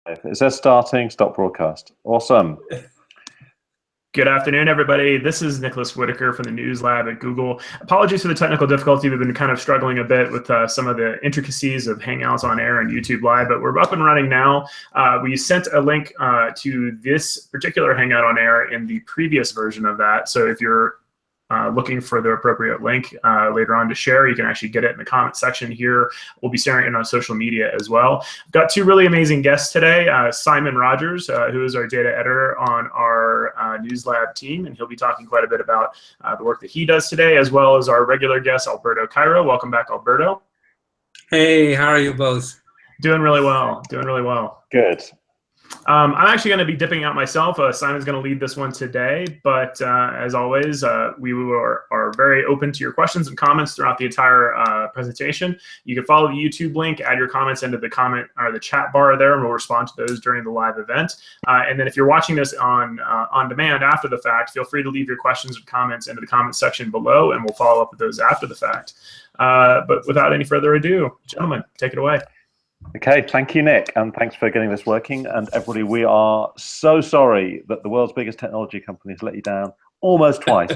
It says starting, stop broadcast. Awesome. Good afternoon, everybody. This is Nicholas Whitaker from the News Lab at Google. Apologies for the technical difficulty. We've been kind of struggling a bit with some of the intricacies of Hangouts on Air and YouTube Live, but we're up and running now. We sent a link to this particular Hangout on Air in the previous version of that. So if you're looking for the appropriate link later on to share, you can actually get it in the comment section here. We'll be sharing it on social media as well. I've got two really amazing guests today. Simon Rogers, who is our data editor on our News Lab team, and he'll be talking quite a bit about the work that he does today, as well as our regular guest, Alberto Cairo. Welcome back, Alberto. Hey, how are you both? Doing really well, doing really well. Good. I'm actually going to be dipping out myself. Simon's going to lead this one today, but as always, we are very open to your questions and comments throughout the entire presentation. You can follow the YouTube link, add your comments into the comment or the chat bar there, and we'll respond to those during the live event. And then if you're watching this on demand after the fact, feel free to leave your questions and comments into the comment section below, and we'll follow up with those after the fact. But without any further ado, gentlemen, take it away. Okay, thank you, Nick, and thanks for getting this working. And everybody, we are so sorry that the world's biggest technology company has let you down almost twice,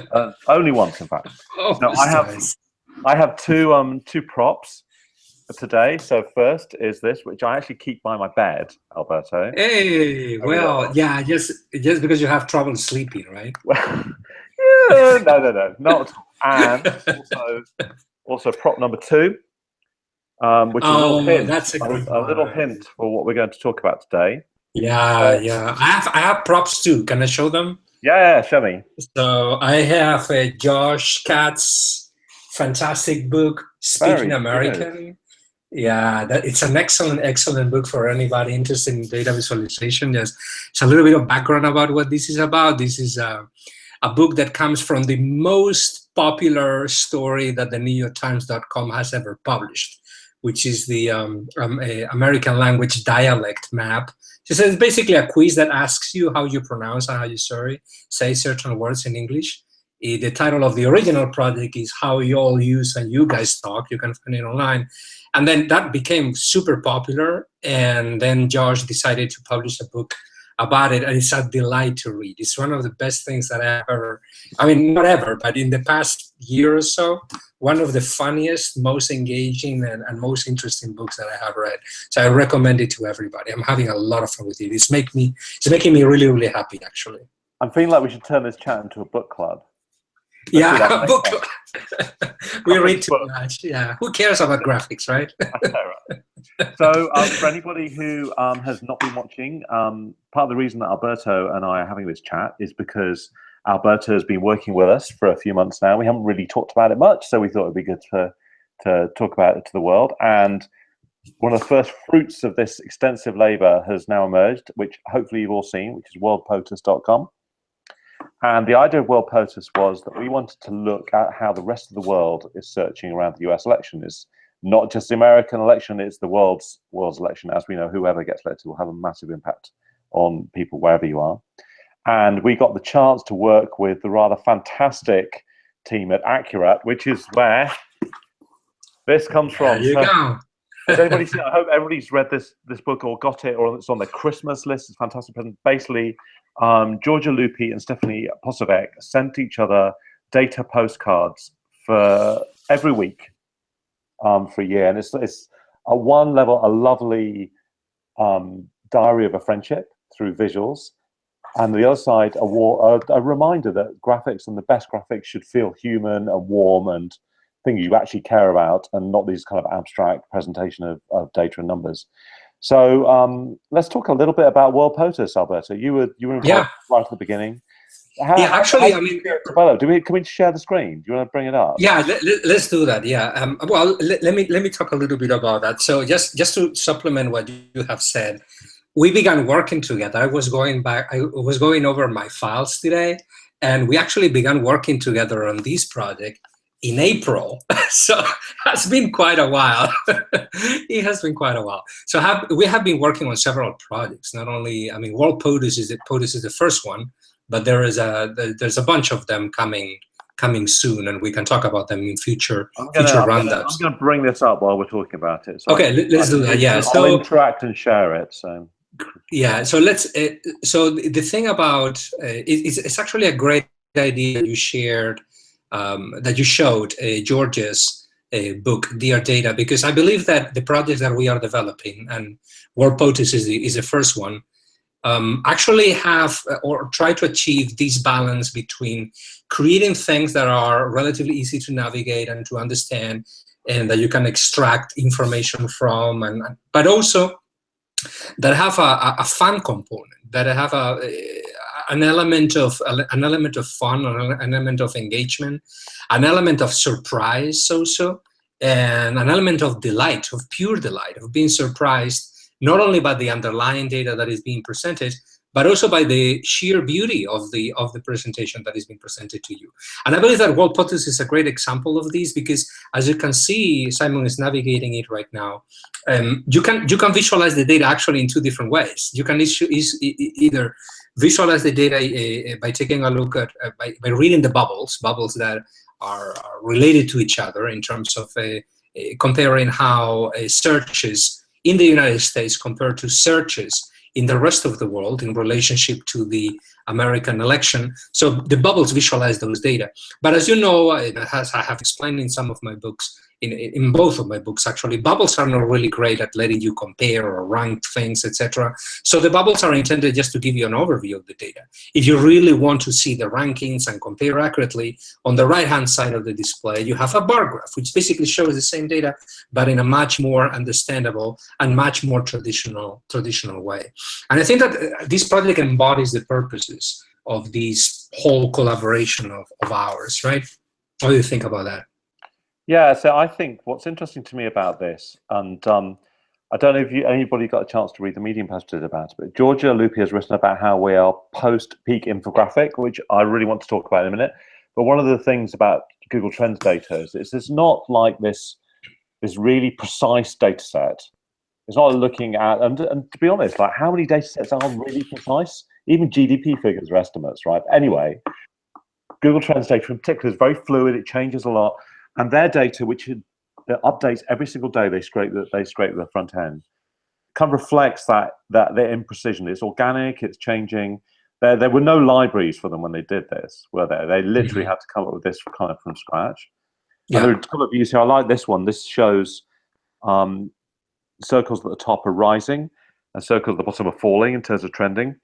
only once, in fact. No, I have two props for today. So first is this, which I actually keep by my bed, Alberto. Hey, well, yeah, just because you have trouble sleeping, right? Yeah, no, not. And also prop number two. Which is a little hint for what we're going to talk about today. Yeah, yeah. I have props too. Can I show them? Yeah, show me. So I have Josh Katz's fantastic book, Speaking American. Good. Yeah, it's an excellent book for anybody interested in data visualization. There's a little bit of background about what this is about. This is a book that comes from the most popular story that the NewYorkTimes.com has ever published, which is the American language dialect map. So it's basically a quiz that asks you how you pronounce and how you say certain words in English. The title of the original project is How You All Use and You Guys Talk. You can find it online. And then that became super popular. And then Josh decided to publish a book about it, and it's a delight to read. It's one of the best things that I ever, I mean, not ever, but in the past year or so, one of the funniest, most engaging, and most interesting books that I have read. So I recommend it to everybody. I'm having a lot of fun with it. It's making me really, really happy, actually. I'm feeling like we should turn this chat into a book club. Yeah, book club. We read too much. Yeah, who cares about graphics, right? So for anybody who has not been watching, part of the reason that Alberto and I are having this chat is because Alberto has been working with us for a few months now. We haven't really talked about it much, so we thought it'd be good to talk about it to the world. And one of the first fruits of this extensive labor has now emerged, which hopefully you've all seen, which is worldpotus.com. And the idea of WorldPOTUS was that we wanted to look at how the rest of the world is searching around the US election. It's not just the American election, it's the world's election. As we know, whoever gets elected will have a massive impact on people wherever you are. And we got the chance to work with the rather fantastic team at Accurate, which is where this comes from. There you go. Has anybody seen it? I hope everybody's read this book or got it, or it's on their Christmas list. It's a fantastic present. Basically, Georgia Lupi and Stephanie Posovec sent each other data postcards for every week for a year. And it's at one level a lovely diary of a friendship through visuals. And the other side, a reminder that graphics and the best graphics should feel human and warm and things you actually care about, and not these kind of abstract presentation of data and numbers. So let's talk a little bit about WorldPOTUS, Alberto. You were involved right at the beginning. Can we share the screen? Do you want to bring it up? Yeah, let's do that. Yeah. Well, let me talk a little bit about that. So just to supplement what you have said, we began working together. I was going over my files today, and we actually began working together on this project in April. So it's been quite a while. It has been quite a while. So we have been working on several projects. Not only, I mean, WorldPOTUS is the first one, but there's a bunch of them coming soon, and we can talk about them in future roundups. I'm going to bring this up while we're talking about it. So okay, let's do that. Yeah. I'll interact and share it. So Yeah, so let's. So the thing about it's actually a great idea you shared, that you showed George's book, Dear Data, because I believe that the project that we are developing, and WORLDPOTUS is the first one, actually have or try to achieve this balance between creating things that are relatively easy to navigate and to understand, and that you can extract information from, but also that have a fun component, that have an element of fun, an element of engagement, an element of surprise also, and an element of delight, of pure delight, of being surprised not only by the underlying data that is being presented, but also by the sheer beauty of the presentation that is being presented to you. And I believe that WORLDPOTUS is a great example of this, because as you can see, Simon is navigating it right now. You can visualize the data actually in two different ways. You can either visualize the data by taking a look at by reading the bubbles that are related to each other in terms of comparing how searches in the United States compared to searches in the rest of the world in relationship to the American election. So the bubbles visualize those data. But as you know, as I have explained in some of my books, in both of my books actually, bubbles are not really great at letting you compare or rank things, etc. So the bubbles are intended just to give you an overview of the data. If you really want to see the rankings and compare accurately, on the right-hand side of the display, you have a bar graph, which basically shows the same data, but in a much more understandable and much more traditional way. And I think that this project embodies the purposes of this whole collaboration of ours, right? What do you think about that? Yeah, so I think what's interesting to me about this, and I don't know if anybody got a chance to read the Medium post about it, but Georgia Lupi has written about how we are post-peak infographic, which I really want to talk about in a minute. But one of the things about Google Trends data is it's not like this really precise data set. It's not looking at, and to be honest, like how many data sets are really precise? Even GDP figures are estimates, right? Anyway, Google Trends data in particular is very fluid, it changes a lot. And their data, which updates every single day, they scrape the front end, kind of reflects that their imprecision. It's organic, it's changing. There were no libraries for them when they did this, were there? They literally had to come up with this kind of from scratch. Yeah. And there are a couple of views here. I like this one. This shows circles at the top are rising and circles at the bottom are falling in terms of trending.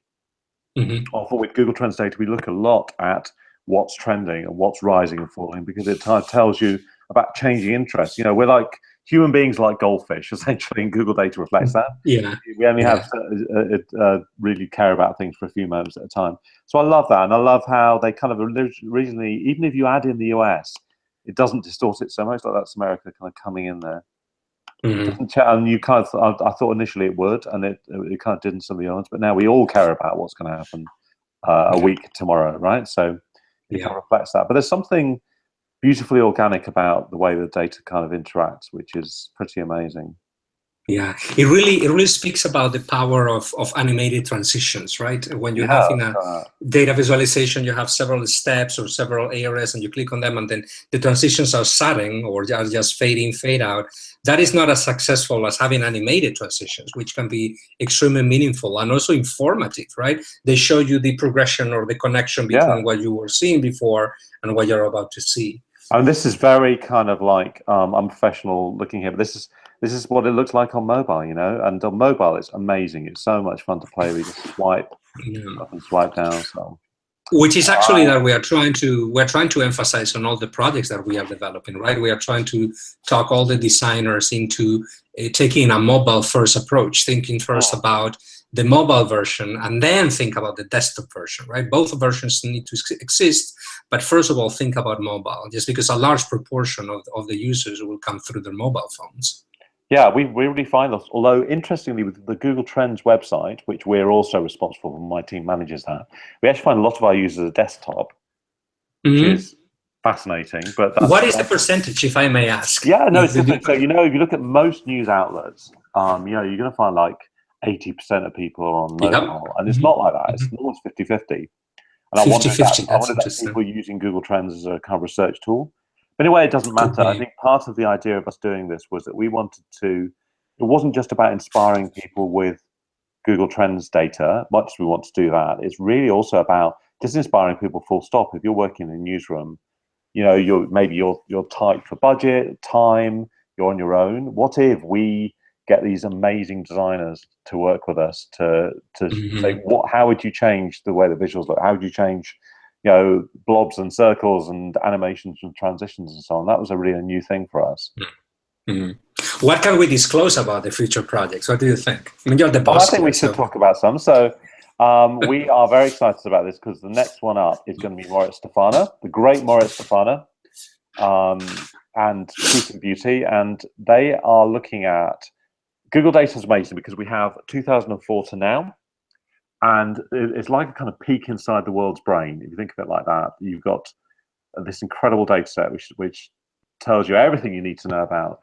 Often with Google Trends data, we look a lot at what's trending and what's rising and falling, because it kind of tells you about changing interests. You know, we're like human beings, like goldfish, essentially, and Google data reflects that. Yeah, we only have really care about things for a few moments at a time. So I love that, and I love how they kind of originally, even if you add in the US, it doesn't distort it so much. Like that's America kind of coming in there. And you kind of, I thought initially it would, and it kind of didn't some of the others, but now we all care about what's going to happen a week tomorrow, right? So it kind of reflects that. But there's something beautifully organic about the way the data kind of interacts, which is pretty amazing. Yeah, it really speaks about the power of animated transitions, right? When you have in a data visualization, you have several steps or several areas, and you click on them, and then the transitions are sudden or are just fade in, fade out. That is not as successful as having animated transitions, which can be extremely meaningful and also informative, right? They show you the progression or the connection between what you were seeing before and what you're about to see. And this is very kind of like unprofessional looking here, but this is what it looks like on mobile, you know. And on mobile, it's amazing. It's so much fun to play. We just swipe up and swipe down. So, which is actually that we're trying to emphasize on all the projects that we are developing, right? We are trying to talk all the designers into taking a mobile-first approach, thinking first about the mobile version and then think about the desktop version, right? Both versions need to exist, but first of all, think about mobile, just because a large proportion of the users will come through their mobile phones. Yeah, we really find this. Although, interestingly, with the Google Trends website, which we're also responsible for, my team manages that, we actually find a lot of our users are desktop, which is fascinating. But what is the percentage, if I may ask? Yeah, no, it's different. So, you know, if you look at most news outlets, you know, you're going to find like 80% of people are on mobile, and it's not like that. It's almost 50-50. And I wondered that people using Google Trends as a kind of research tool. But anyway, it doesn't matter. I think part of the idea of us doing this was that we wanted to, it wasn't just about inspiring people with Google Trends data, much as we want to do that, it's really also about just inspiring people full stop. If you're working in a newsroom, you know, you're tight for budget, time, you're on your own. What if we get these amazing designers to work with us to say, how would you change the way the visuals look? How would you change, you know, blobs and circles and animations and transitions and so on? That was a really new thing for us. What can we disclose about the future projects? What do you think? I mean, you're the boss. I think we should talk about some. So we are very excited about this because the next one up is going to be Moritz Stefana, the great Moritz Stefana, and Truth and Beauty. And they are looking at Google data is amazing because we have 2004 to now. And it's like a kind of peek inside the world's brain. If you think of it like that, you've got this incredible data set which tells you everything you need to know about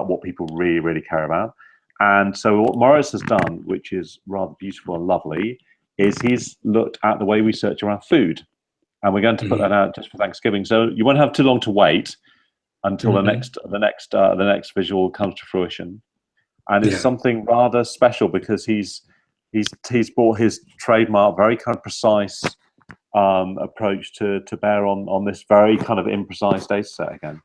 what people really, really care about. And so what Moritz has done, which is rather beautiful and lovely, is he's looked at the way we search around food. And we're going to put that out just for Thanksgiving. So you won't have too long to wait until the next visual comes to fruition. And it's something rather special because he's brought his trademark, very kind of precise approach to bear on this very kind of imprecise data set again.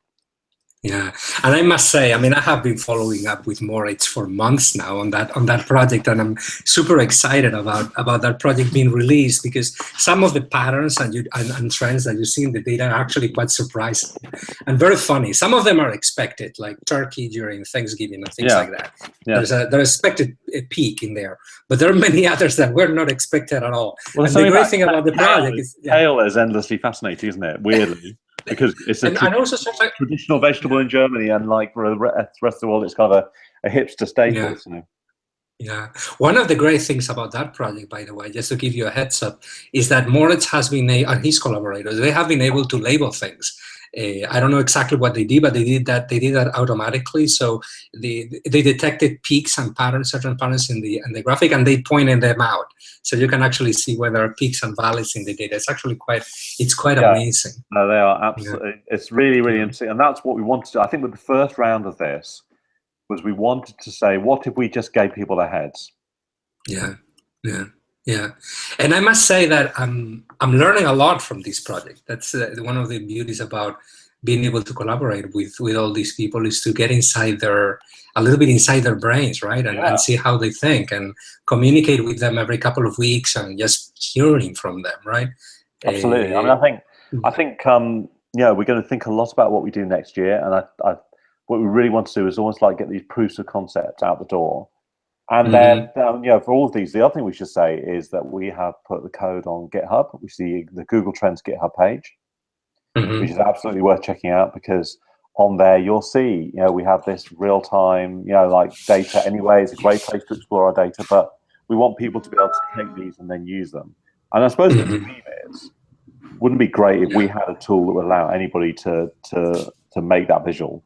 Yeah, and I must say, I mean, I have been following up with Moritz for months now on that project, and I'm super excited about that project being released because some of the patterns and trends that you see in the data are actually quite surprising and very funny. Some of them are expected, like turkey during Thanksgiving and things like that. Yeah. There's expected a peak in there, but there are many others that were not expected at all. Well, and the great thing about the project is kale is endlessly fascinating, isn't it? Weirdly. Because it's a traditional vegetable in Germany, and like for the rest of the world, it's kind of a hipster staple. Yeah. One of the great things about that project, by the way, just to give you a heads up, is that Moritz has been, and his collaborators, they have been able to label things. I don't know exactly what they did, but they did that automatically. So they detected peaks and patterns, certain patterns in the graphic, and they pointed them out. So you can actually see whether there are peaks and valleys in the data. It's actually quite amazing. No, they are absolutely. It's really, really interesting, and that's what we wanted to do. I think with the first round of this was we wanted to say, what if we just gave people their heads? Yeah. And I must say that I'm learning a lot from this project. That's one of the beauties about being able to collaborate with all these people, is to get a little bit inside their brains, right? And see how they think and communicate with them every couple of weeks and just hearing from them, right? Absolutely. I mean, I think we're going to think a lot about what we do next year, and what we really want to do is almost like get these proofs of concept out the door. And then, for all of these, the other thing we should say is that we have put the code on GitHub. We see the Google Trends GitHub page, which is absolutely worth checking out, because on there you'll see, we have this real-time, like data anyway. It's a great place to explore our data, but we want people to be able to take these and then use them. And I suppose the dream is, wouldn't it be great if we had a tool that would allow anybody to make that visual?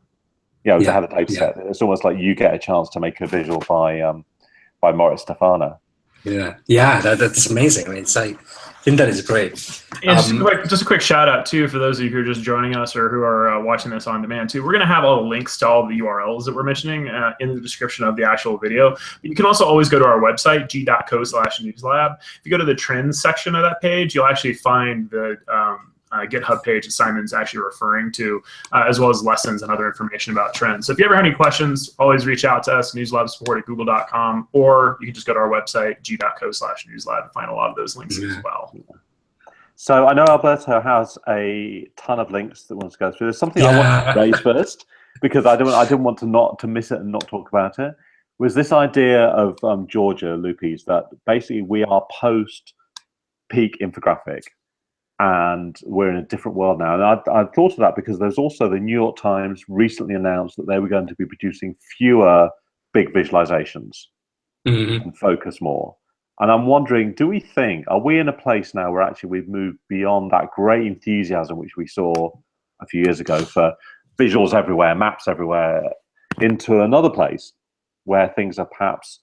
To have a data set. It's almost like you get a chance to make a visual by Moritz Stefana. That's amazing. I mean, I think that is great. And just a quick shout out too for those of you who are just joining us or who are watching this on demand too. We're going to have all the links to all the URLs that we're mentioning in the description of the actual video. But you can also always go to our website, g.co/newslab. If you go to the trends section of that page, you'll actually find the GitHub page that Simon's actually referring to, as well as lessons and other information about trends. So if you ever have any questions, always reach out to us, newslabsupport@google.com, or you can just go to our website, g.co/newslab, to find a lot of those links as well. So I know Alberto has a ton of links that wants to go through. There's something I want to raise first, because I didn't want to miss it and not talk about it, was this idea of Georgia Lupis, that basically we are post-peak infographic. And we're in a different world now. And I thought of that because there's also the New York Times recently announced that they were going to be producing fewer big visualizations and focus more. And I'm wondering, are we in a place now where actually we've moved beyond that great enthusiasm which we saw a few years ago for visuals everywhere, maps everywhere, into another place where things are perhaps,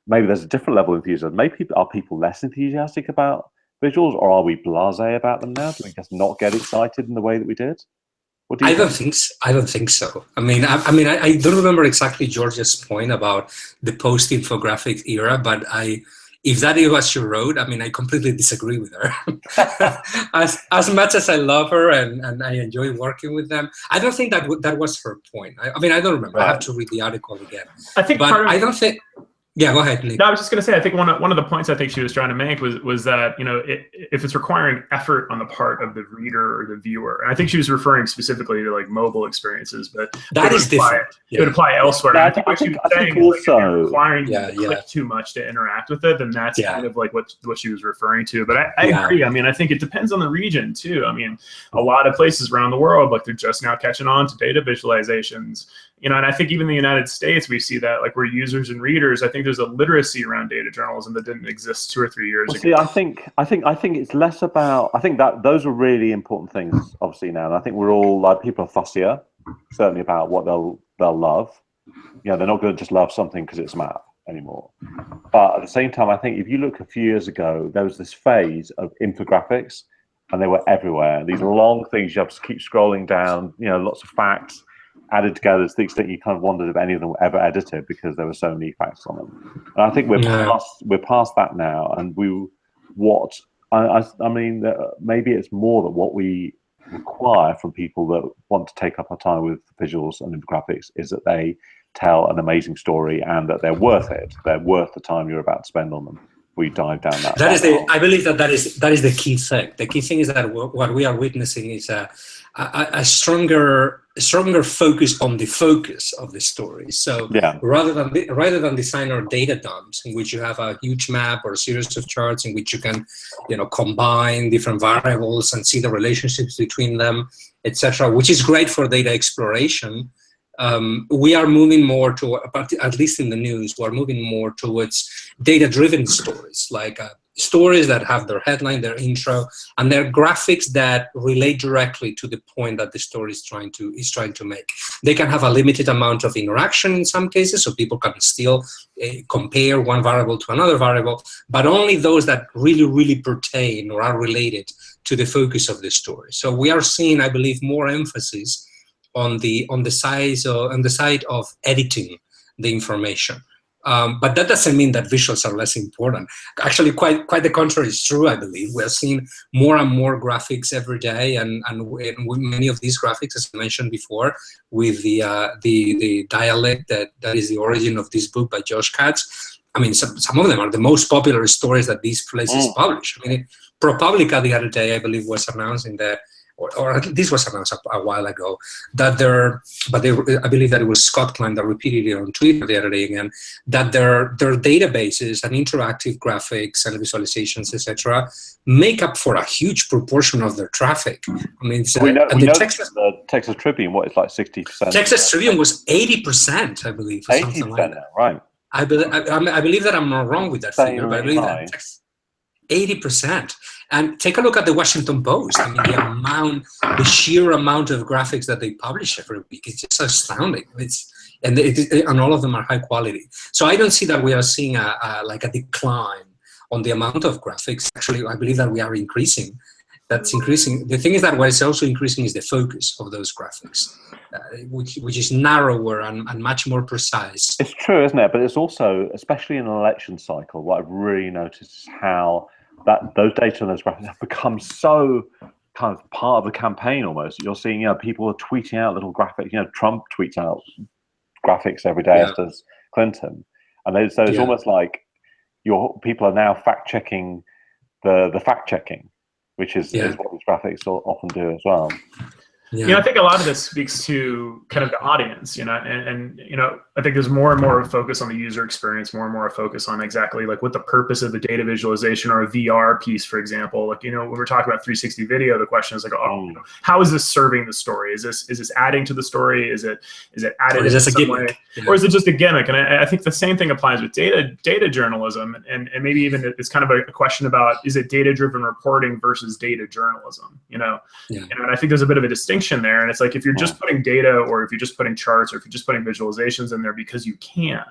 maybe there's a different level of enthusiasm. Are people less enthusiastic about visuals, or are we blasé about them now? Do we just not get excited in the way that we did? What do you think? I don't think so. I mean, I don't remember exactly George's point about the post-infographic era, but if that is what she wrote, I mean, I completely disagree with her. as much as I love her and I enjoy working with them, I don't think that was her point. I mean, I don't remember. Right. I have to read the article again. I think but I don't think. Yeah, go ahead, Nick. No, I was just going to say, I think one of the points I think she was trying to make was that, you know, if it's requiring effort on the part of the reader or the viewer, and I think she was referring specifically to like mobile experiences, but that is different. It would apply elsewhere. Yeah, I think what she was saying is, like, if you're requiring you to click too much to interact with it, then that's kind of like what she was referring to. But I agree. I mean, I think it depends on the region too. I mean, a lot of places around the world, like they're just now catching on to data visualizations. You know, and I think even in the United States, we see that, like, we're users and readers. I think there's a literacy around data journalism that didn't exist 2 or 3 years ago. See, I think it's less about. I think that those are really important things, obviously now. And I think we're all like, people are fussier, certainly about what they'll love. You know, they're not going to just love something because it's a map anymore. But at the same time, I think if you look a few years ago, there was this phase of infographics, and they were everywhere. These long things you have to keep scrolling down. You know, lots of facts added together to the extent you kind of wondered if any of them were ever edited because there were so many facts on them. And I think we're past that now. And I mean, maybe it's more that what we require from people that want to take up our time with visuals and infographics is that they tell an amazing story and that they're worth it. They're worth the time you're about to spend on them. We dive down that. I believe that is the key thing. The key thing is that what we are witnessing is a stronger focus on the focus of the story. So rather than design our data dumps in which you have a huge map or a series of charts in which you can, you know, combine different variables and see the relationships between them, etc., which is great for data exploration. We are moving more to, at least in the news, we're moving more towards data-driven stories, like stories that have their headline, their intro, and their graphics that relate directly to the point that the story is trying to make. They can have a limited amount of interaction in some cases, so people can still compare one variable to another variable, but only those that really, really pertain or are related to the focus of the story. So we are seeing, I believe, more emphasis on the side of editing the information. But that doesn't mean that visuals are less important. Actually, quite the contrary is true, I believe. We're seeing more and more graphics every day, and many of these graphics, as I mentioned before, with the dialect that is the origin of this book by Josh Katz. I mean, some of them are the most popular stories that these places publish. I mean, ProPublica the other day, I believe, was announcing that, or this was announced a while ago, that I believe that it was Scott Klein that repeated it on Twitter the other day again, that their databases and interactive graphics and visualizations, etc., make up for a huge proportion of their traffic. I mean, the Texas Tribune, what, it's like 60%? Texas Tribune was 80%, I believe. 80%, like that. Right. I believe that I'm not wrong with that figure, but I believe that 80%. And take a look at the Washington Post. I mean, the sheer amount of graphics that they publish every week is just astounding. And all of them are high quality. So I don't see that we are seeing a decline on the amount of graphics. Actually, I believe that we are increasing. That's increasing. The thing is that what is also increasing is the focus of those graphics, which is narrower and much more precise. It's true, isn't it? But it's also, especially in an election cycle, what I've really noticed is how those data and those graphics have become so kind of part of the campaign almost. You're seeing, you know, people are tweeting out little graphics. You know, Trump tweets out graphics every day, as does Clinton. And so it's almost like people are now fact-checking the fact-checking, which is what these graphics often do as well. Yeah. You know, I think a lot of this speaks to kind of the audience, you know, and you know, I think there's more and more of a focus on the user experience, more and more a focus on exactly like what the purpose of the data visualization or a VR piece, for example. Like, you know, when we're talking about 360 video, the question is like, you know, how is this serving the story? Is this adding to the story? Is it added in some way? Yeah. Or is it just a gimmick? And I think the same thing applies with data journalism, and maybe even it's kind of a question about, is it data-driven reporting versus data journalism? You know, and I think there's a bit of a distinction there, and it's like, if you're just putting data, or if you're just putting charts, or if you're just putting visualizations in there because you can,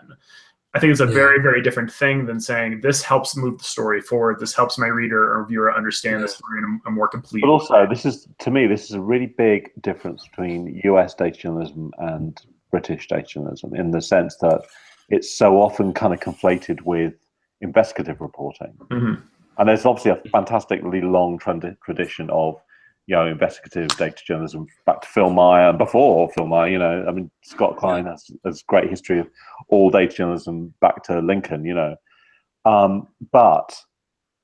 I think it's a very, very different thing than saying this helps move the story forward, this helps my reader or viewer understand the story in a more complete way. But also, this is a really big difference between US data journalism and British data journalism, in the sense that it's so often kind of conflated with investigative reporting. Mm-hmm. And there's obviously a fantastically long tradition of, you know, investigative data journalism back to Phil Meyer and before Phil Meyer. You know, I mean, Scott Klein has great history of all data journalism back to Lincoln. You know, but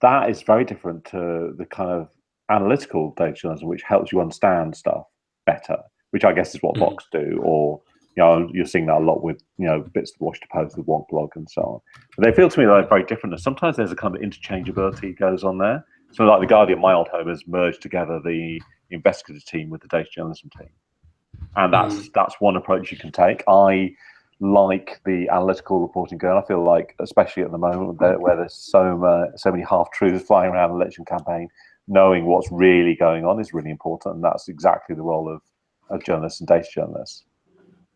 that is very different to the kind of analytical data journalism, which helps you understand stuff better, which I guess is what Vox do, or, you know, you're seeing that a lot with, you know, bits of Washington Post, with Wonk Blog and so on. But they feel to me like very different. And sometimes there's a kind of interchangeability goes on there. So like the Guardian, my old home, has merged together the investigative team with the data journalism team. And that's one approach you can take. I like the analytical reporting going. I feel like, especially at the moment where there's so many half-truths flying around an election campaign, knowing what's really going on is really important. And that's exactly the role of journalists and data journalists.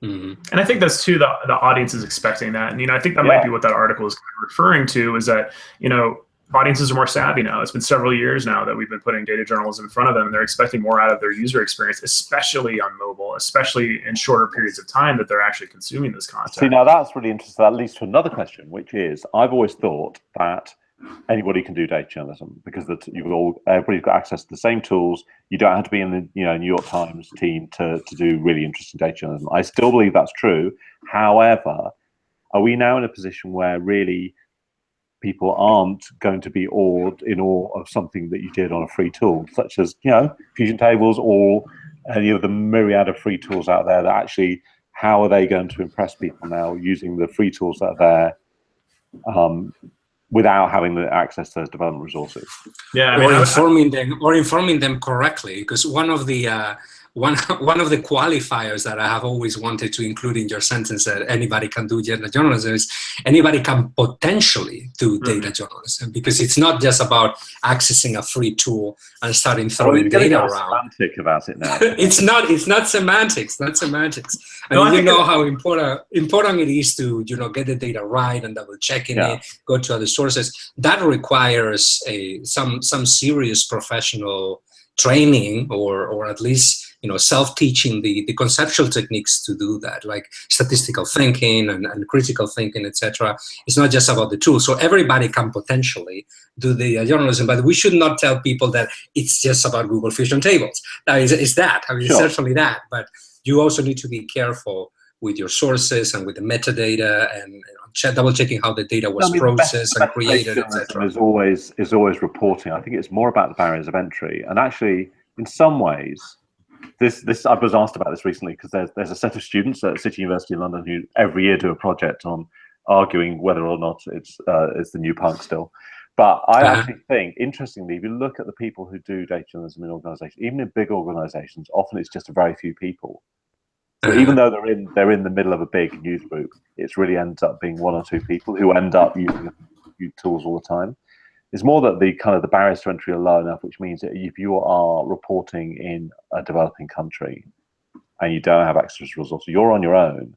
Mm-hmm. And I think that's too, the audience is expecting that. And, you know, I think that might be what that article is referring to, is that, you know, audiences are more savvy now. It's been several years now that we've been putting data journalism in front of them, and they're expecting more out of their user experience, especially on mobile, especially in shorter periods of time that they're actually consuming this content. See, now that's really interesting. That leads to another question, which is, I've always thought that anybody can do data journalism because everybody's got access to the same tools. You don't have to be in the, you know, New York Times team to do really interesting data journalism. I still believe that's true. However, are we now in a position where really people aren't going to be in awe of something that you did on a free tool, such as, you know, Fusion Tables or any of the myriad of free tools out there that actually, how are they going to impress people now using the free tools that are there without having the access to those development resources? Yeah, I mean, or informing them correctly, because one of the qualifiers that I have always wanted to include in your sentence that anybody can do data journalism is anybody can potentially do data journalism, because it's not just about accessing a free tool and starting throwing data around. Semantic about it now. It's not semantics. Not semantics. And no, you know how important it is to, you know, get the data right and double checking it, go to other sources. That requires some serious professional training, or at least, you know, self-teaching the conceptual techniques to do that, like statistical thinking and critical thinking, etc. It's not just about the tool. So everybody can potentially do the journalism, but we should not tell people that it's just about Google Fusion Tables. It's that. I mean, it's certainly that, but you also need to be careful with your sources and with the metadata, and, you know, double checking how the data was processed and created, etc. Is always reporting. I think it's more about the barriers of entry, and actually, in some ways, this I was asked about this recently, because there's a set of students at City University in London who every year do a project on arguing whether or not it's the new punk still. But I actually think, interestingly, if you look at the people who do data journalism in organizations, even in big organizations, often it's just a very few people. So even though they're in the middle of a big news group, it really ends up being one or two people who end up using tools all the time. It's more that the barriers to entry are low enough, which means that if you are reporting in a developing country and you don't have access to resources, you're on your own.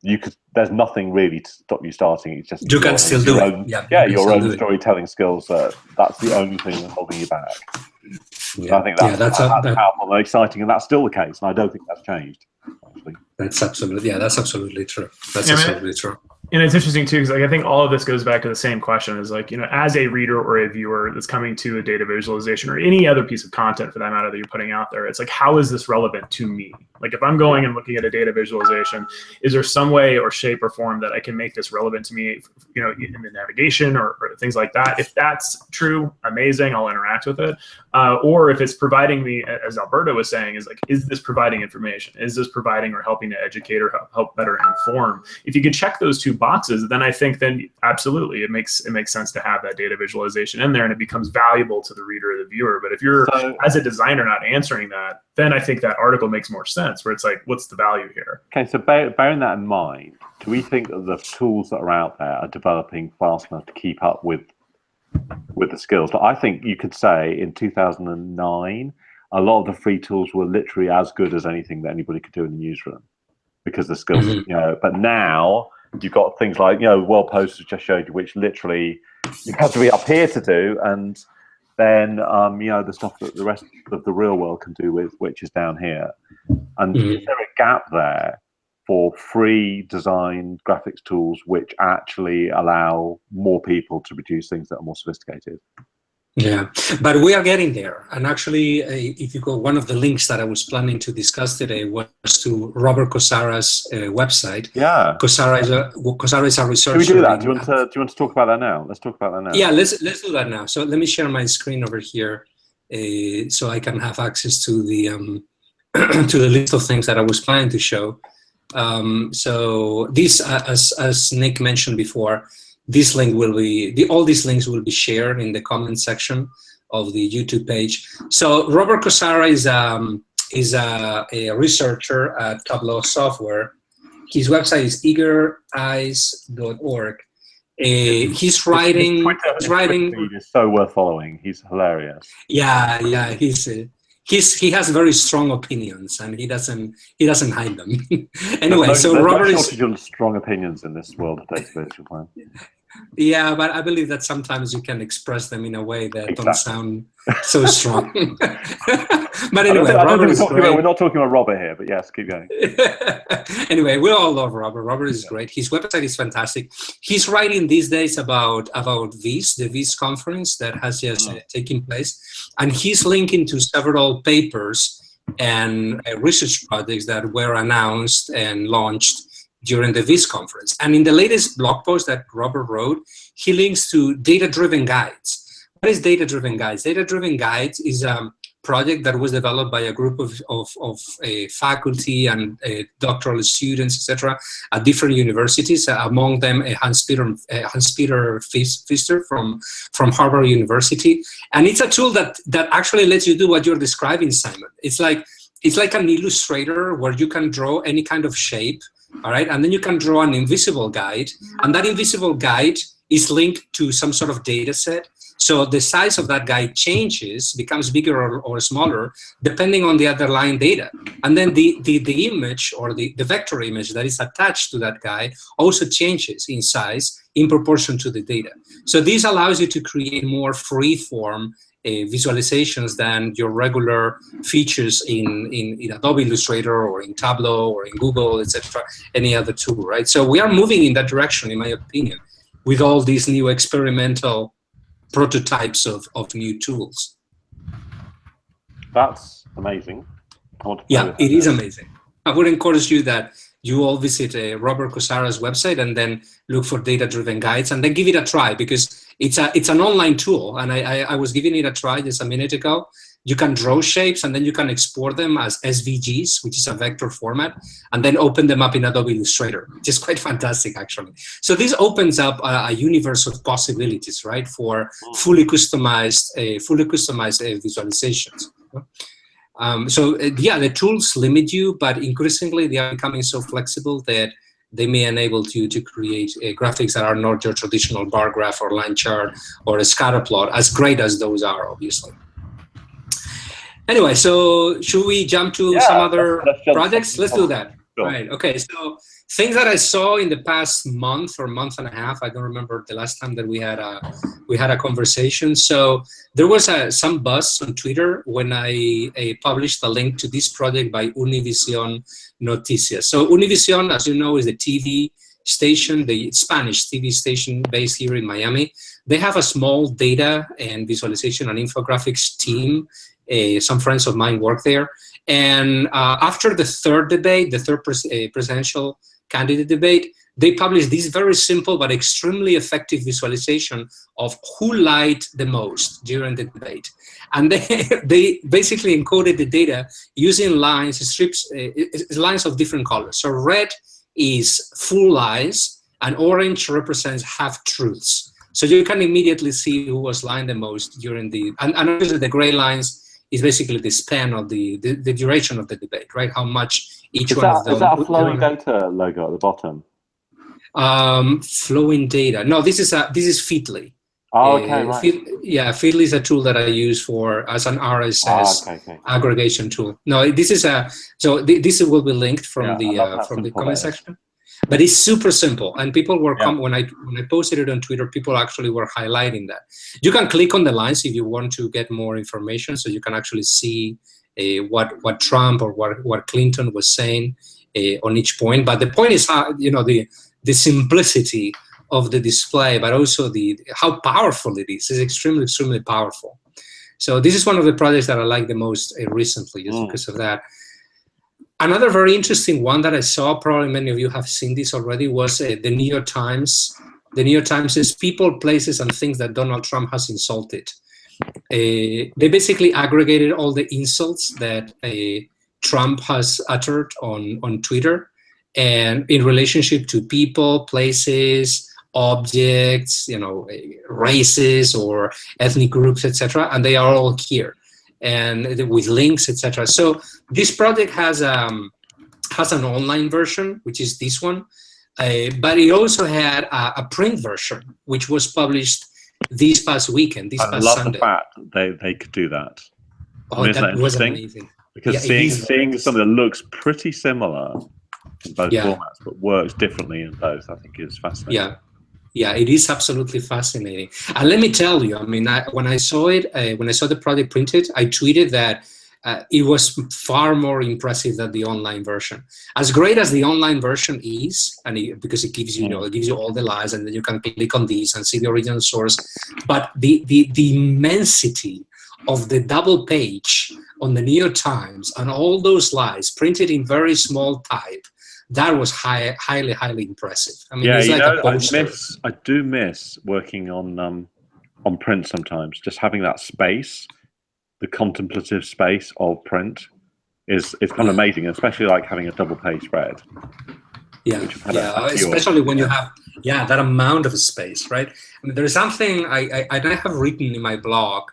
There's nothing really to stop you starting. It's just you can still do it. Your own storytelling skills. That's the only thing that's holding you back. I think that's powerful and exciting, and that's still the case. And I don't think that's changed. Actually. That's absolutely true. That's absolutely true. And it's interesting too, because I think all of this goes back to the same question: is like, you know, as a reader or a viewer that's coming to a data visualization or any other piece of content for that matter that you're putting out there, it's like, how is this relevant to me? Like, if I'm going and looking at a data visualization, is there some way or shape or form that I can make this relevant to me, you know, in the navigation or things like that? If that's true, amazing, I'll interact with it. Or if it's providing me, as Alberto was saying, is like, is this providing information? Is this providing or helping to educate or help better inform? If you could check those two boxes, then I think absolutely it makes sense to have that data visualization in there, and it becomes valuable to the reader or the viewer. But if you're, as a designer, not answering that, then I think that article makes more sense, where it's like, what's the value here? Okay, so bearing that in mind, do we think that the tools that are out there are developing fast enough to keep up with the skills? I think you could say in 2009, a lot of the free tools were literally as good as anything that anybody could do in the newsroom, because the skills, you know. But now you've got things like, you know, WORLDPOTUS just showed you, which literally you have to be up here to do, and then you know, the stuff that the rest of the real world can do with, which is down here. And is there a gap there for free design graphics tools which actually allow more people to produce things that are more sophisticated. Yeah, but we are getting there. And actually, if you go, one of the links that I was planning to discuss today was to Robert Kosara's website. Yeah, Kosara is a researcher. Can we do that? Do you want to talk about that now? Let's talk about that now. Yeah, let's do that now. So let me share my screen over here, so I can have access to the to the list of things that I was planning to show. So this, as Nick mentioned before, this link will be, all these links will be shared in the comment section of the YouTube page. So Robert Kosara is a researcher at Tableau Software. His website is eagereyes.org. He's writing. His Twitter feed is so worth following. He's hilarious. Yeah. He has very strong opinions, and he doesn't hide them. Anyway, so Robert is strong opinions in this world of data virtual plan. Yeah, but I believe that sometimes you can express them in a way that don't sound so strong. But anyway, we're not talking about Robert here, but yes, keep going. Anyway, we all love Robert. Robert is great. His website is fantastic. He's writing these days about VIS, the VIS conference that has just taken place, and he's linking to several papers and research projects that were announced and launched during the VIS conference. And in the latest blog post that Robert wrote, he links to data-driven guides. What is data-driven guides? Data-driven guides is a project that was developed by a group of faculty and doctoral students, etc., at different universities, among them Hans-Peter Pfister from Harvard University. And it's a tool that actually lets you do what you're describing, Simon. It's like an illustrator where you can draw any kind of shape, all right? And then you can draw an invisible guide, and that invisible guide is linked to some sort of data set. So the size of that guide changes, becomes bigger or smaller, depending on the underlying data. And then the image, or the vector image that is attached to that guide, also changes in size in proportion to the data. So this allows you to create more free-form visualizations than your regular features in Adobe Illustrator or in Tableau or in Google, etc., any other tool, right? So we are moving in that direction, in my opinion, with all these new experimental prototypes of new tools. That's amazing. Yeah, it is amazing. I would encourage you that you all visit Robert Kosara's website and then look for data-driven guides and then give it a try, because it's an online tool, and I was giving it a try just a minute ago. You can draw shapes and then you can export them as SVGs, which is a vector format, and then open them up in Adobe Illustrator, which is quite fantastic, actually. So this opens up a universe of possibilities, right, for fully customized visualizations. Yeah, the tools limit you, but increasingly they are becoming so flexible that they may enable you to create graphics that are not your traditional bar graph or line chart or a scatter plot, as great as those are, obviously. Anyway, so should we jump to some other projects? Let's do that. Sure. Right. Okay. So things that I saw in the past month or month and a half, I don't remember the last time that we had a conversation. So there was some buzz on Twitter when I published a link to this project by Univisión Noticias. So Univisión, as you know, is the TV station, the Spanish TV station based here in Miami. They have a small data and visualization and infographics team. Some friends of mine work there. And after the third debate, the third presidential candidate debate, they published this very simple but extremely effective visualization of who lied the most during the debate. And they basically encoded the data using lines, strips, lines of different colors. So red is full lies, and orange represents half-truths. So you can immediately see who was lying the most during and obviously the gray lines is basically the span of the duration of the debate, right? How much each one of them. Is that a flowing data logo at the bottom? Flowing data. No, this is Feedly. Oh, okay, right. Feedly is a tool that I use as an RSS aggregation tool. No, this is this will be linked from the comment section. But it's super simple, and people were when I posted it on Twitter, people actually were highlighting that. You can click on the lines if you want to get more information, so you can actually see what Trump or what Clinton was saying on each point. But the point is how, the simplicity of the display, but also how powerful it is. It's extremely, extremely powerful. So this is one of the projects that I like the most recently, just because of that. Another very interesting one that I saw, probably many of you have seen this already, was the New York Times. The New York Times says people, places, and things that Donald Trump has insulted. They basically aggregated all the insults that Trump has uttered on Twitter, and in relationship to people, places, objects, races or ethnic groups, etc., and they are all here, and with links, etc. So this project has an online version, which is this one, but it also had a print version, which was published this past weekend, this past Sunday. I love the fact they could do that. Oh, that was amazing. Because seeing something that looks pretty similar in both formats, but works differently in both, I think is fascinating. Yeah, it is absolutely fascinating. And let me tell you, I mean, when I saw it, when I saw the project printed, I tweeted that it was far more impressive than the online version. As great as the online version is, and because it gives you, it gives you all the lies, and then you can click on these and see the original source. But the immensity of the double page on the New York Times and all those lies printed in very small type, that was highly, highly impressive. I mean, it's like a poster. I do miss working on print sometimes. Just having that space, the contemplative space of print, is kind of amazing, especially like having a double page spread. Especially when you have that amount of space, right? I mean, there's something I have written in my blog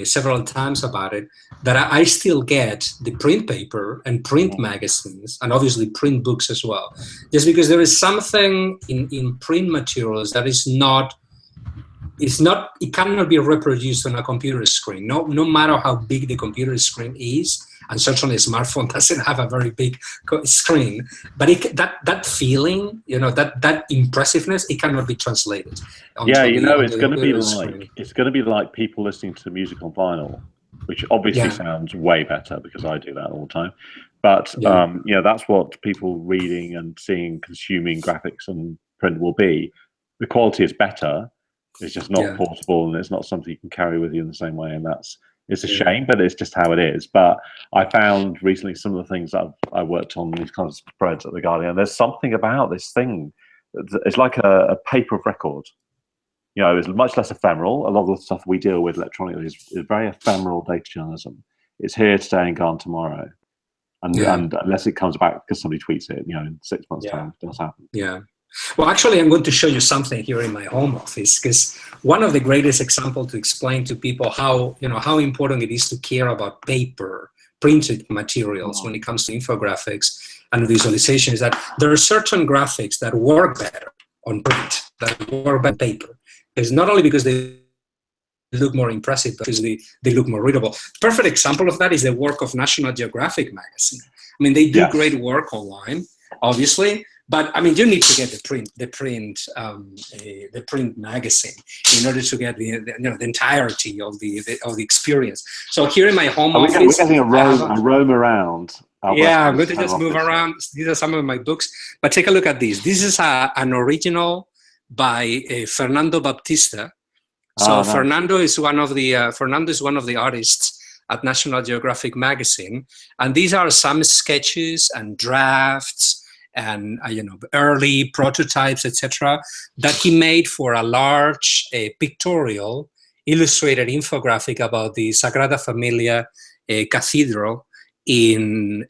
several times about it, that I still get the print paper and print magazines, and obviously print books as well, just because there is something in print materials that it cannot be reproduced on a computer screen, no matter how big the computer screen is, and certainly a smartphone doesn't have a very big screen, but that feeling, that impressiveness, it cannot be translated. It's going to be like people listening to music on vinyl, which obviously sounds way better because I do that all the time. But that's what people reading and seeing, consuming graphics and print will be. The quality is better. It's just not portable, and it's not something you can carry with you in the same way, and it's a shame, but it's just how it is. But I found recently some of the things that I worked on, these kinds of spreads at The Guardian, there's something about this thing. It's like a paper of record. It's much less ephemeral. A lot of the stuff we deal with electronically is very ephemeral data journalism. It's here today and gone tomorrow. And unless it comes back because somebody tweets it, in 6 months' time, it does happen. Yeah. Well, actually, I'm going to show you something here in my home office, because one of the greatest examples to explain to people how important it is to care about paper, printed materials when it comes to infographics and visualization is that there are certain graphics that work better on print, that work better on paper. It's not only because they look more impressive, but because they look more readable. Perfect example of that is the work of National Geographic magazine. I mean, they do great work online, obviously. But I mean, you need to get the print magazine in order to get the entirety of the experience. So here in my home office, we're getting a roam around. I'm going to just move around. These are some of my books, but take a look at these. This is an original by Fernando Baptista. So nice. Fernando is one of the artists at National Geographic magazine, and these are some sketches and drafts and early prototypes, etc., that he made for a large pictorial illustrated infographic about the Sagrada Familia Cathedral in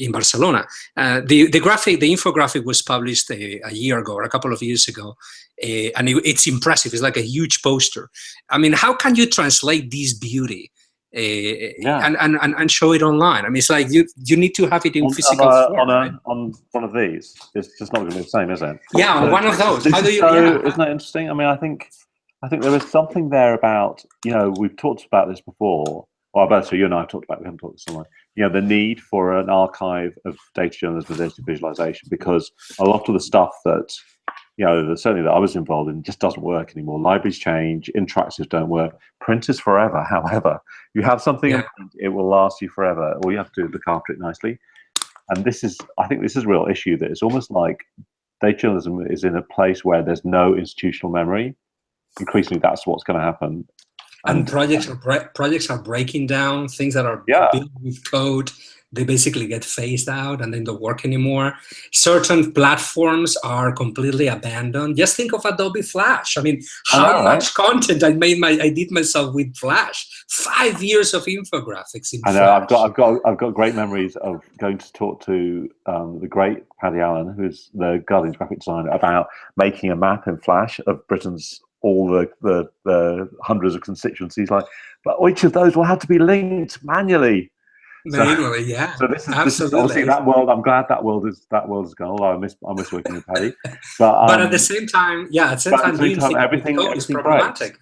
Barcelona. The infographic was published a year ago or a couple of years ago, and it's impressive. It's like a huge poster. I mean, how can you translate this beauty and show it online? I mean, it's like you need to have it in physical form. On one of these, it's just not going to be the same, is it? Yeah, on one of those. How do you? Isn't that interesting? I mean, I think there is something there about we've talked about this before. Well, Alberto, you and I have talked about. We haven't talked to someone. The need for an archive of data journalism and data visualization, because a lot of the stuff that certainly that I was involved in just doesn't work anymore. Libraries change, interactives don't work. Print is forever. However, you have something in print, it will last you forever. All you have to do is look after it nicely. And I think this is a real issue, that it's almost like data journalism is in a place where there's no institutional memory. Increasingly, that's what's going to happen. And projects are breaking down. Things that are built with code, they basically get phased out and then don't work anymore. Certain platforms are completely abandoned. Just think of Adobe Flash. I mean, how much content I did myself with Flash. 5 years of infographics in Flash. I've got great memories of going to talk to the great Paddy Allen, who's the Guardian's graphic designer, about making a map in Flash of Britain's all the hundreds of constituencies. Like, but each of those will have to be linked manually. Manually, yeah. So this is absolutely. Obviously that world. I'm glad that world is gone. Although I miss working with Paddy. But at the same time, everything is problematic. Breaks.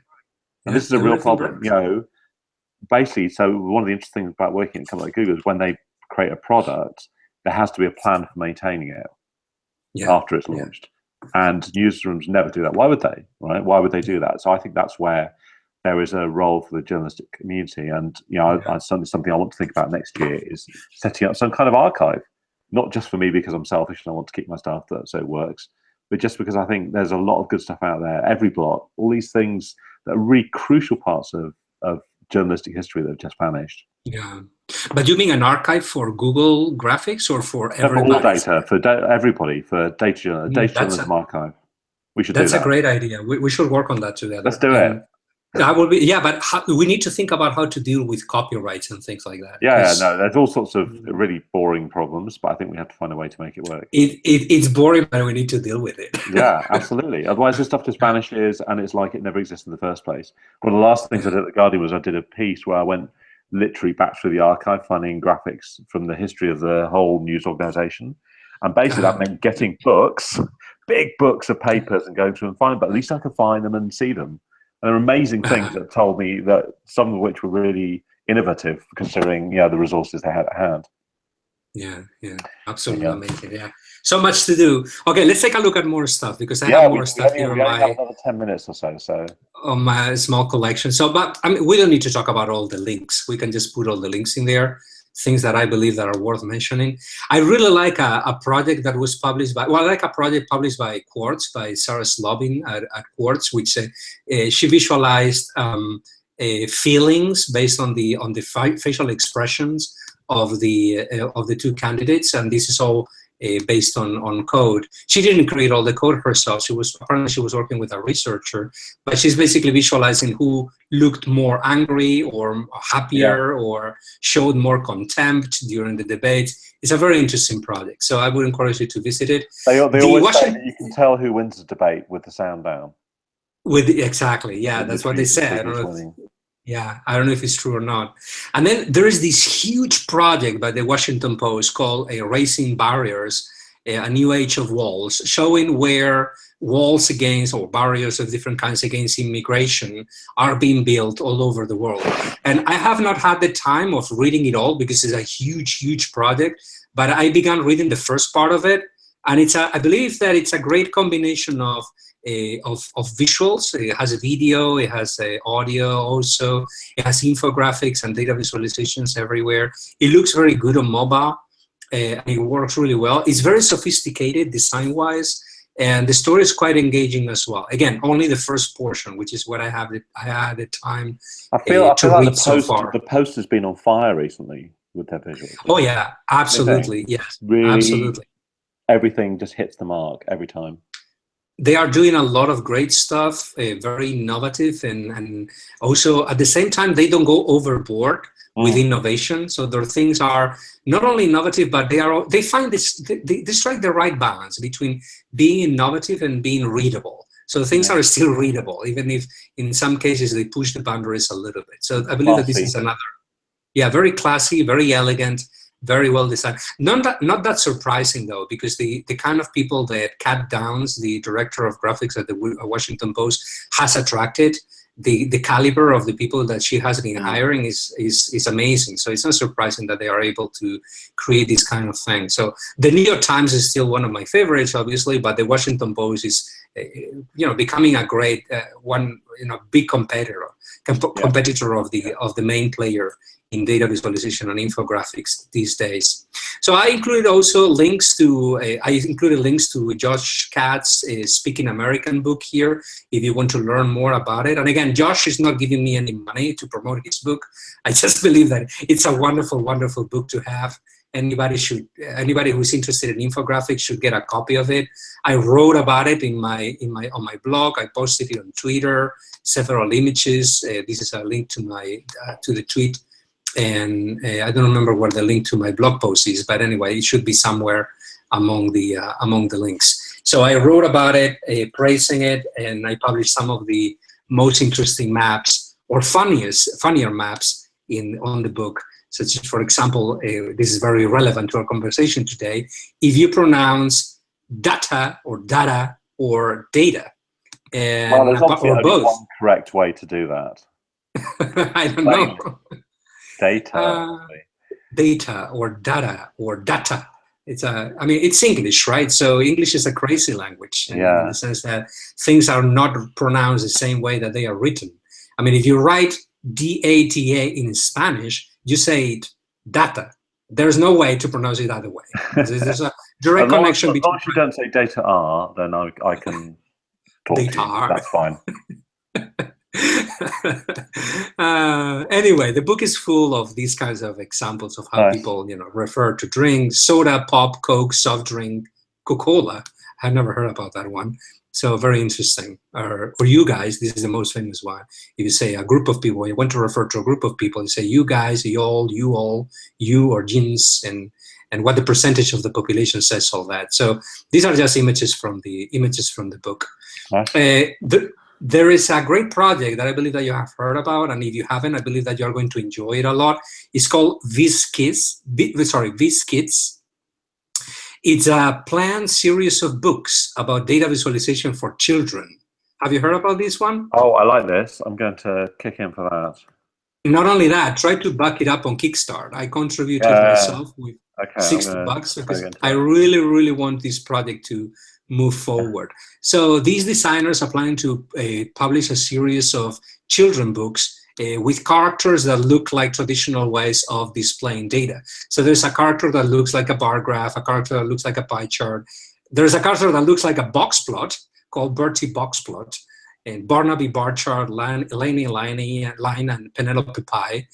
And this is a real problem. Breaks. Basically, so one of the interesting things about working at a company like Google is when they create a product, there has to be a plan for maintaining it after it's launched. And newsrooms never do that. Why would they? Right? Why would they do that? So I think that's where there is a role for the journalistic community. And something I want to think about next year is setting up some kind of archive, not just for me because I'm selfish and I want to keep my staff so it works, but just because I think there's a lot of good stuff out there. Every blog, all these things that are really crucial parts of journalistic history that have just vanished. Yeah, but you mean an archive for Google Graphics or for everybody? For all data, for everybody, for data journalism archive. We should do that. That's a great idea. We should work on that together. Let's do it. That will be, but we need to think about how to deal with copyrights and things like that. There's all sorts of really boring problems, but I think we have to find a way to make it work. It's boring, but we need to deal with it. Yeah, absolutely. Otherwise, this stuff just vanishes, and it's like it never existed in the first place. One of the last things I did at The Guardian was I did a piece where I went literally back through the archive, finding graphics from the history of the whole news organization. And basically that meant getting books, big books of papers, and going through and finding, but at least I could find them and see them. And there are amazing things that told me that some of which were really innovative, considering the resources they had at hand. Yeah, absolutely amazing. Yeah, so much to do. Okay, let's take a look at more stuff because I have more stuff here. We only have another 10 minutes or so. On my small collection. So, but I mean, we don't need to talk about all the links. We can just put all the links in there. Things that I believe that are worth mentioning. I really like a project that was published by, I like a project published by Quartz, by Sarah Slobin at Quartz, which she visualized feelings based on the facial expressions of the two candidates, and this is all based on code. She didn't create all the code herself. Apparently she was working with a researcher, but she's basically visualizing who looked more angry or happier or showed more contempt during the debate. It's a very interesting project, so I would encourage you to visit it. They always say that you can tell who wins the debate with the sound down. Exactly, yeah, that's what they said. I don't know if it's true or not. And then there is this huge project by the Washington Post called Erasing Barriers, a new age of walls, showing where walls against, or barriers of different kinds against immigration are being built all over the world. And I have not had the time of reading it all because it's a huge, huge project, but I began reading the first part of it. And I believe that it's a great combination of visuals. It has a video, it has audio also, it has infographics and data visualizations everywhere. It looks very good on mobile, and it works really well. It's very sophisticated design-wise, and the story is quite engaging as well. Again, only the first portion, which is what I had the time I feel like so far. The post has been on fire recently with their visuals. Oh yeah, absolutely, yes, really, absolutely. Everything just hits the mark every time. They are doing a lot of great stuff, very innovative, and also at the same time, they don't go overboard with innovation. So their things are not only innovative, but they find they strike the right balance between being innovative and being readable. So things are still readable, even if in some cases they push the boundaries a little bit. So I believe that this is another, very classy, very elegant, very well designed. Not that surprising though, because the kind of people that Kat Downs, the director of graphics at the Washington Post, has attracted, the caliber of the people that she has been hiring is amazing. So it's not surprising that they are able to create this kind of thing. So the New York Times is still one of my favorites, obviously, but the Washington Post is becoming a great big competitor. competitor of the main player in data visualization and infographics these days. So I included also links to Josh Katz's Speaking American book here if you want to learn more about it. And again, Josh is not giving me any money to promote his book. I just believe that it's a wonderful, wonderful book to have. Anybody who's interested in infographics should get a copy of it. I wrote about it on my blog. I posted it on Twitter, several images. This is a link to the tweet. And I don't remember where the link to my blog post is, but anyway, it should be somewhere among the links. So I wrote about it, praising it, and I published some of the most interesting maps or funnier maps on the book. Such as, for example, this is very relevant to our conversation today. If you pronounce data or data or data, there's obviously only both. one correct way to do that. I don't know. Data. Data or data or data. It's English, right? So English is a crazy language in the sense that things are not pronounced the same way that they are written. I mean, if you write D-A-T-A in Spanish, you say it data. There's no way to pronounce it other way. There's a direct connection between. As long as you don't say data R, then I can talk data to you. R. That's fine. Anyway, the book is full of these kinds of examples of how people, refer to drinks: soda, pop, Coke, soft drink, Coca-Cola. I've never heard about that one. So very interesting. For you guys, this is the most famous one. If you say a group of people, you want to refer to a group of people, you say you guys, you all, you or jeans, and what the percentage of the population says all that. So these are just images from the book. There is a great project that I believe that you have heard about, and if you haven't, I believe that you are going to enjoy it a lot. It's called VizKids. It's a planned series of books about data visualization for children. Have you heard about this one? Oh, I like this. I'm going to kick in for that. Not only that, try to back it up on Kickstarter. I contributed myself with $60 because I really, really want this project to move forward. So these designers are planning to publish a series of children books with characters that look like traditional ways of displaying data. So there's a character that looks like a bar graph, a character that looks like a pie chart. There's a character that looks like a box plot called Bertie box plot, and Barnaby bar chart, Laney line, and Penelope pie.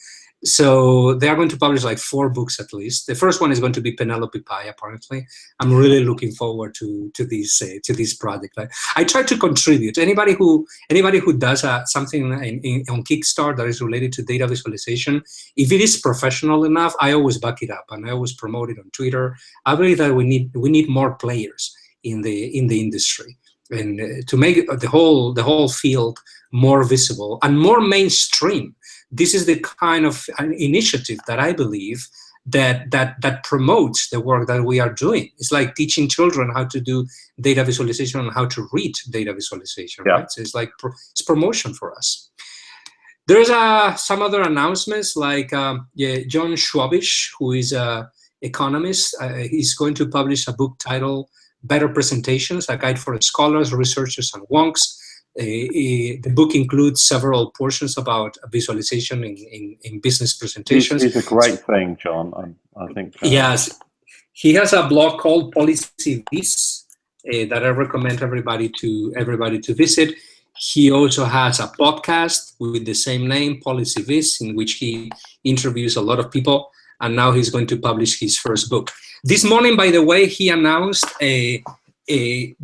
So they are going to publish like 4 books at least. The first one is going to be Penelope pie, apparently. I'm really looking forward to this project. I try to contribute. Anybody who does something on Kickstarter that is related to data visualization, if it is professional enough, I always back it up and I always promote it on Twitter. I believe that we need more players in the industry, and to make the whole field more visible and more mainstream. This is the kind of initiative that I believe that promotes the work that we are doing. It's like teaching children how to do data visualization and how to read data visualization, right? So it's like it's promotion for us. There's some other announcements, like John Schwabish, who is an economist. He's going to publish a book titled Better Presentations, a guide for scholars, researchers, and wonks. The book includes several portions about visualization in business presentations. It's a great thing, John. I think. Yes, he has a blog called Policy Viz that I recommend everybody to visit. He also has a podcast with the same name, Policy Viz, in which he interviews a lot of people. And now he's going to publish his first book. This morning, by the way, he announced the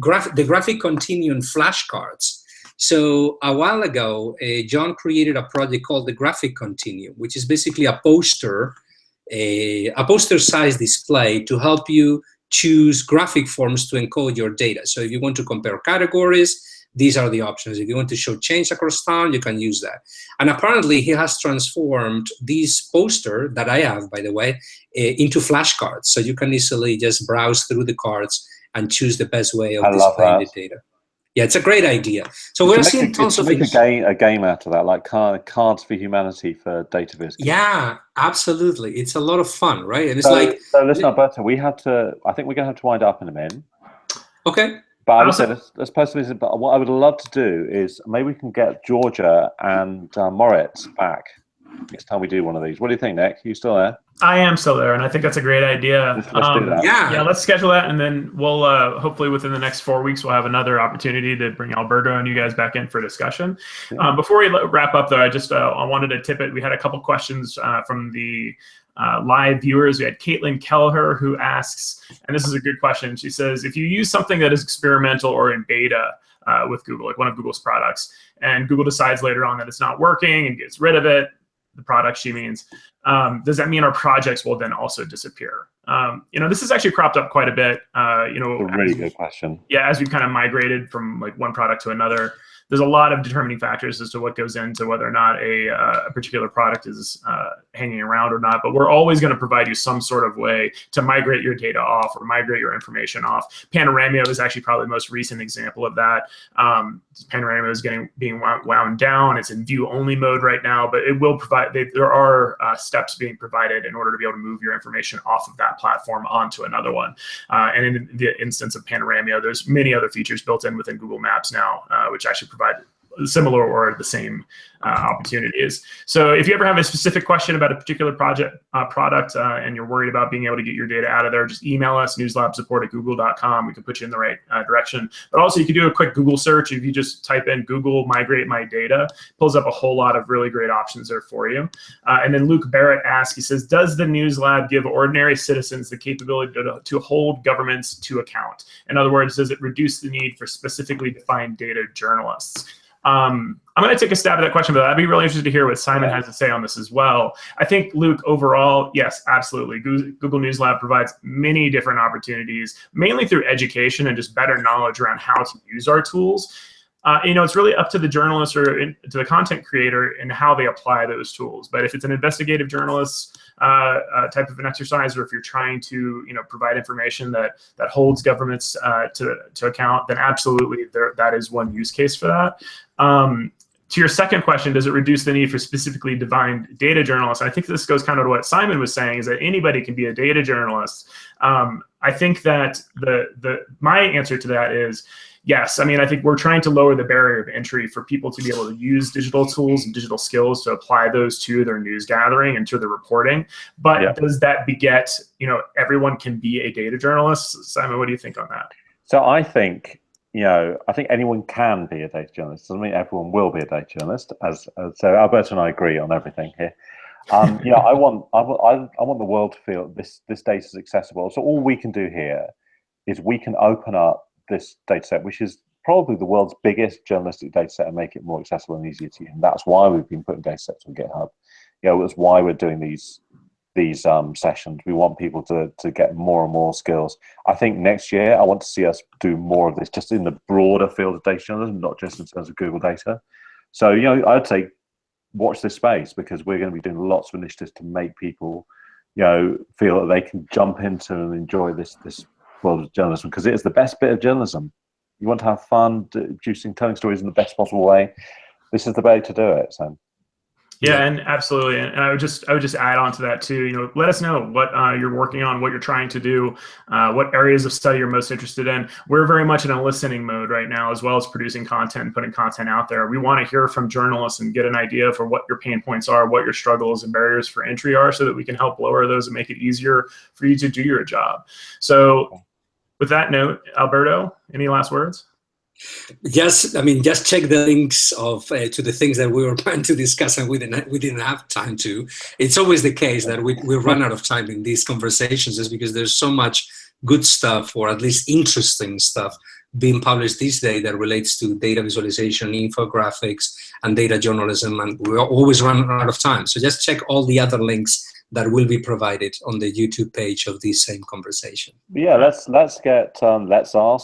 graphic continuum flashcards. So a while ago, John created a project called the Graphic Continuum, which is basically a poster-sized display to help you choose graphic forms to encode your data. So if you want to compare categories, these are the options. If you want to show change across town, you can use that. And apparently, he has transformed this poster that I have, by the way, into flashcards. So you can easily just browse through the cards and choose the best way of displaying the data. Yeah, it's a great idea. So we're seeing tons of things. A game out of that, like Cards for Humanity for data viz. Yeah, absolutely. It's a lot of fun, right? And it's so listen, Alberto, I think we're going to have to wind up in a minute. Okay. But I would say let's post this. But what I would love to do is maybe we can get Georgia and Moritz back next time we do one of these. What do you think, Nick? You still there? I am still there, and I think that's a great idea. Let's do that. Yeah, let's schedule that, and then we'll hopefully within the next 4 weeks we'll have another opportunity to bring Alberto and you guys back in for discussion. Yeah. Before we wrap up, though, I wanted to tip it. We had a couple questions from the live viewers. We had Caitlin Kelleher who asks, and this is a good question. She says, if you use something that is experimental or in beta with Google, like one of Google's products, and Google decides later on that it's not working and gets rid of it, the product she means, does that mean our projects will then also disappear? This has actually cropped up quite a bit. A really good question. Yeah, as we've kind of migrated from like one product to another, there's a lot of determining factors as to what goes into whether or not a particular product is hanging around or not. But we're always going to provide you some sort of way to migrate your data off or migrate your information off. Panoramio is actually probably the most recent example of that. Panoramio is being wound down. It's in view-only mode right now, but it will provide. There are steps being provided in order to be able to move your information off of that platform onto another one. And in the instance of Panoramio, there's many other features built in within Google Maps now, which actually provide similar or the same opportunities. So if you ever have a specific question about a particular product and you're worried about being able to get your data out of there, just email us, newslabsupport@google.com. We can put you in the right direction. But also you can do a quick Google search. If you just type in Google migrate my data, it pulls up a whole lot of really great options there for you. And then Luke Barrett asks, he says, does the News Lab give ordinary citizens the capability to hold governments to account? In other words, does it reduce the need for specifically defined data journalists? I'm going to take a stab at that question, but I'd be really interested to hear what Simon has to say on this as well. I think, Luke, overall, yes, absolutely. Google News Lab provides many different opportunities, mainly through education and just better knowledge around how to use our tools. It's really up to the journalist or to the content creator and how they apply those tools. But if it's an investigative journalist type of an exercise, or if you're trying to provide information that holds governments to account, then absolutely that is one use case for that. To your second question, does it reduce the need for specifically defined data journalists? I think this goes kind of to what Simon was saying, is that anybody can be a data journalist. I think that my answer to that is yes. I mean, I think we're trying to lower the barrier of entry for people to be able to use digital tools and digital skills to apply those to their news gathering and to their reporting. But does that beget, everyone can be a data journalist? Simon, what do you think on that? So I think anyone can be a data journalist. Doesn't mean everyone will be a data journalist. So Alberto and I agree on everything here. I want the world to feel this data is accessible. So all we can do here is we can open up this data set, which is probably the world's biggest journalistic data set, and make it more accessible and easier to use. And that's why we've been putting data sets on GitHub. That's why we're doing these sessions. We want people to get more and more skills. I think next year I want to see us do more of this, just in the broader field of data journalism, not just in terms of Google data. So I'd say watch this space, because we're going to be doing lots of initiatives to make people feel that they can jump into and enjoy this world of journalism, because it is the best bit of journalism. You want to have fun telling stories in the best possible way. This is the way to do it. So yeah, and absolutely, and I would just add on to that too. Let us know what you're working on, what you're trying to do, what areas of study you're most interested in. We're very much in a listening mode right now, as well as producing content and putting content out there. We want to hear from journalists and get an idea for what your pain points are, what your struggles and barriers for entry are, so that we can help lower those and make it easier for you to do your job. So with that note, Alberto, any last words? Just check the links to the things that we were planning to discuss and we didn't have time to. It's always the case that we run out of time in these conversations, is because there's so much good stuff, or at least interesting stuff, being published this day that relates to data visualization, infographics, and data journalism, and we always run out of time. So just check all the other links that will be provided on the YouTube page of this same conversation. Yeah, let's ask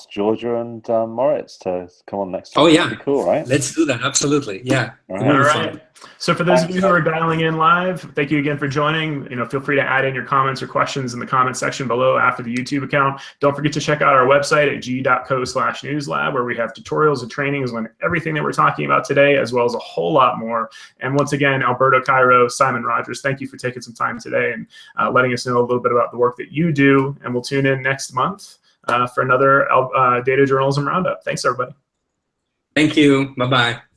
Georgia and Moritz to come on next time. Oh yeah, that'd be cool, right? Let's do that. Absolutely. Yeah. All right. So for those of you who are dialing in live, thank you again for joining. Feel free to add in your comments or questions in the comment section below after the YouTube account. Don't forget to check out our website at g.co/newslab, where we have tutorials and trainings on everything that we're talking about today, as well as a whole lot more. And once again, Alberto Cairo, Simon Rogers, thank you for taking some time today and letting us know a little bit about the work that you do. And we'll tune in next month for another data journalism roundup. Thanks, everybody. Thank you. Bye-bye.